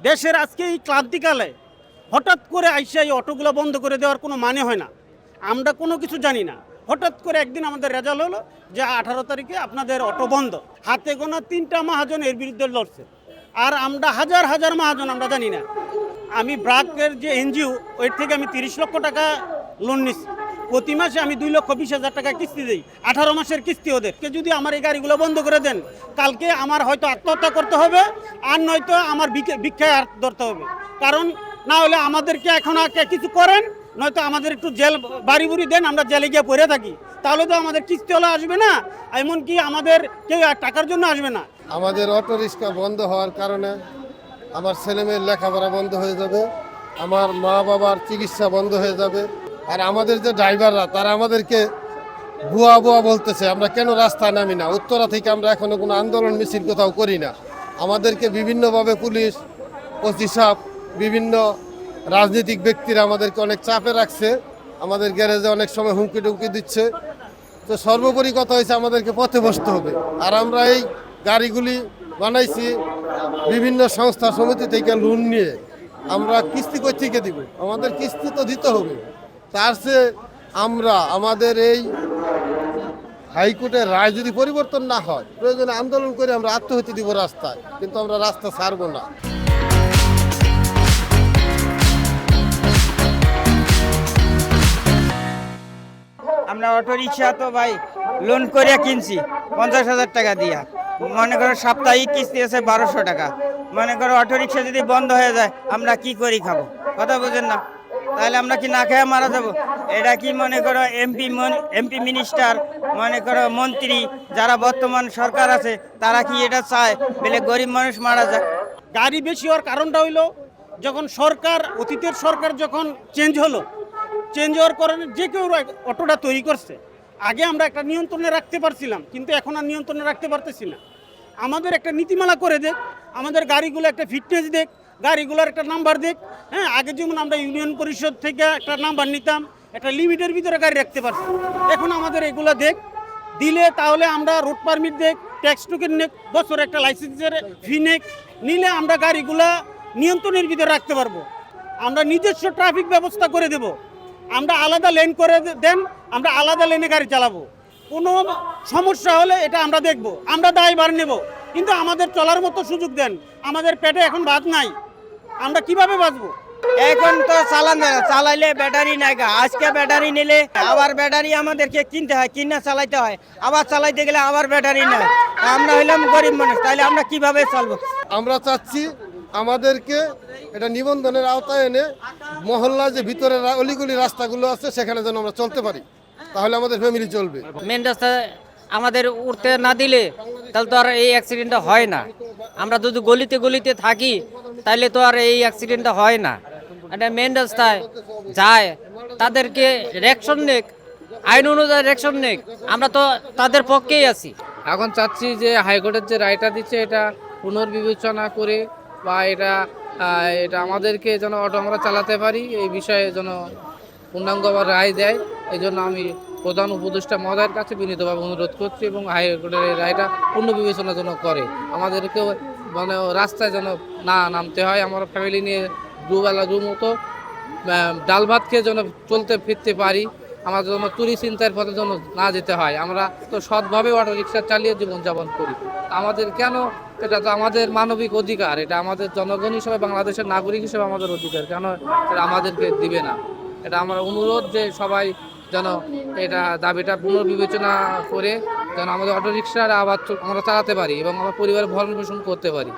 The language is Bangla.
দেশের আজকে এই ক্লান্তিকালে হঠাৎ করে আইসা এই অটোগুলো বন্ধ করে দেওয়ার কোনো মানে হয় না। আমরা কোনো কিছু জানি না, হঠাৎ করে একদিন আমাদের রেজাল্ট হলো যে 18 তারিখে আপনাদের অটো বন্ধ। হাতে গোনা 3টা মহাজন এর বিরুদ্ধে লড়ছে, আর আমরা হাজার হাজার মহাজন আমরা জানি না। আমি ব্রাকের যে এনজিও ওর থেকে আমি 30 লক্ষ টাকা লোন নিচ্ছি। প্রতি মাসে আমি 2,20,000 টাকা কিস্তি দিই, 18 মাসের কিস্তি ওদের। যদি আমার এই গাড়িগুলো বন্ধ করে দেন, কালকে আমার হয়তো আত্মহত্যা করতে হবে, আর নয়তো আমার ভিক্ষায় হাত ধরতে হবে। কারণ না হলে আমাদেরকে এখন কিছু করেন, নয়তো আমাদের একটু জেল বাড়ি বুড়ি দেন, আমরা জেলে গিয়ে পড়ে থাকি। তাহলে তো আমাদের কিস্তি হলে আসবে না, এমনকি আমাদের কেউ টাকার জন্য আসবে না। আমাদের অটো রিক্সা বন্ধ হওয়ার কারণে আমার ছেলেমেয়ের লেখাপড়া বন্ধ হয়ে যাবে, আমার মা বাবার চিকিৎসা বন্ধ হয়ে যাবে। আর আমাদের যে ড্রাইভাররা তারা আমাদেরকে ভুয়া ভুয়া বলতেছে, আমরা কেন রাস্তায় নামি না। উত্তরা থেকে আমরা এখনো কোনো আন্দোলন মিছিল কোথাও করি না। আমাদেরকে বিভিন্নভাবে পুলিশ, ওসি সাহেব, বিভিন্ন রাজনৈতিক ব্যক্তিরা আমাদেরকে অনেক চাপে রাখছে, আমাদের গ্যারেজে অনেক সময় হুমকি টুমকি দিচ্ছে। তো সর্বোপরি কথা হয়েছে আমাদেরকে পথে বসতে হবে। আর আমরা এই গাড়িগুলি বানাইছি বিভিন্ন সংস্থা সমিতি থেকে লোন নিয়ে। আমরা কিস্তি কই থেকে দিব? আমাদের কিস্তি তো দিতে হবে। তার চেয়ে আমরা আমাদের এই হাইকোর্টের রায় যদি পরিবর্তন না হয়, প্রয়োজনে আন্দোলন করে আমরা আত্মহত্যা দিব রাস্তায়, কিন্তু আমরা রাস্তা ছাড়বো না। আমরা অটো রিক্সা তো ভাই লোন করে কিনছি 50,000 টাকা দিয়া। মনে করো সাপ্তাহিক কিস্তি আছে 1200 টাকা। মনে করো অটো রিক্সা যদি বন্ধ হয়ে যায়, আমরা কি করি খাবো? কথা বুঝেন না? তাহলে আমরা কি না খেয়ে মারা যাবো? এটা কি মনে করো এমপি মিনিস্টার, মনে করো মন্ত্রী, যারা বর্তমান সরকার আছে, তারা কি এটা চায় বলে গরিব মানুষ মারা যায়? গাড়ি বেশি হওয়ার কারণটা হইলো, যখন সরকার, অতীতের সরকার যখন চেঞ্জ হলো, চেঞ্জ হওয়ার কারণে যে কেউ অটোটা তৈরি করছে। আগে আমরা একটা নিয়ন্ত্রণে রাখতে পারছিলাম, কিন্তু এখন আর নিয়ন্ত্রণে রাখতে পারতেছি না। আমাদের একটা নীতিমালা করে দেখ, আমাদের গাড়িগুলো একটা ফিটনেস দেখ, গাড়িগুলোর একটা নাম্বার দেখ। হ্যাঁ, আগে যেমন আমরা ইউনিয়ন পরিষদ থেকে একটা নাম্বার নিতাম, একটা লিমিটের ভিতরে গাড়ি রাখতে পারছি। এখন আমাদের এগুলো দেখ দিলে, তাহলে আমরা রোড পারমিট দেখ, ট্যাক্স টোকেন নেক, বছরে একটা লাইসেন্সের ফি নেক, নিলে আমরা গাড়িগুলা নিয়ন্ত্রণের ভিতরে রাখতে পারবো। আমরা নিজস্ব ট্রাফিক ব্যবস্থা করে দেব। আমরা আলাদা লেন করে দেন, আমরা আলাদা লেনে গাড়ি চালাবো। কোনো সমস্যা হলে এটা আমরা দেখব, আমরা দায়ভার নেব, কিন্তু আমাদের চলার মতো সুযোগ দেন। আমাদের পেটে এখন ভাত নাই, আমরা কিভাবে বাঁচবো? এখন তো চালাইলে ব্যাটারি নাই গা। আজকে ব্যাটারি নিলে আবার ব্যাটারি আমাদেরকে কিনতে হয়, কিনে চালাইতে হয়, আবার চালাইতে গেলে আবার ব্যাটারি নাই। আমরা হইলাম গরিব মানুষ, তাহলে আমরা কিভাবে চলবো? আমরা চাচ্ছি আমাদেরকে এটা নিবন্ধনের আওতায় এনে মহল্লা যে ভিতরে অলিগলি রাস্তাগুলো আছে সেখানে যেন আমরা চলতে পারি, তাহলে আমাদের ফ্যামিলি চলবে। মেন রাস্তায় আমাদের উঠতে না দিলে তাহলে তো আর এই অ্যাক্সিডেন্টটা হয় না। আমরা যদি গলিতে গলিতে থাকি তাহলে তো আর এই অ্যাক্সিডেন্টটা হয় না। এটা মেন রাস্তায় যায়, তাদেরকে রেকশন নেক, আইন অনুযায়ী রেকশন নেক, আমরা তো তাদের পক্ষেই আছি। এখন চাচ্ছি যে হাইকোর্টের যে রায়টা দিচ্ছে এটা পুনর্বিবেচনা করে, বা এটা আমাদেরকে যেন অটো আমরা চালাতে পারি এই বিষয়ে যেন পূর্ণাঙ্গ আবার রায় দেয়। এই জন্য আমি প্রধান উপদেষ্টা মহোদয়ের কাছে বিনীতভাবে অনুরোধ করছি, এবং হাইকোর্টের এই রায়টা পুনর্বিবেচনা যেন করে, আমাদেরকেও মানে রাস্তায় যেন না নামতে হয়। আমার ফ্যামিলি নিয়ে দুবেলা দুমতো ডাল ভাত খেয়ে যেন চলতে ফিরতে পারি, আমাদের যেন চুরি চিন্তার পথে যেন না যেতে হয়। আমরা তো সৎভাবে অটো রিক্সা চালিয়ে জীবনযাপন করি, আমাদের কেন? এটা তো আমাদের মানবিক অধিকার, এটা আমাদের জনগণ হিসেবে, বাংলাদেশের নাগরিক হিসেবে আমাদের অধিকার, কেন এটা আমাদেরকে দিবে না? এটা আমার অনুরোধ যে সবাই যেন এটা দাবিটা পুনর্বিবেচনা করে যেন আমাদের অটো রিক্সার আবার আমরা চালাতে পারি এবং আমার পরিবারের ভরণ পোষণ করতে পারি।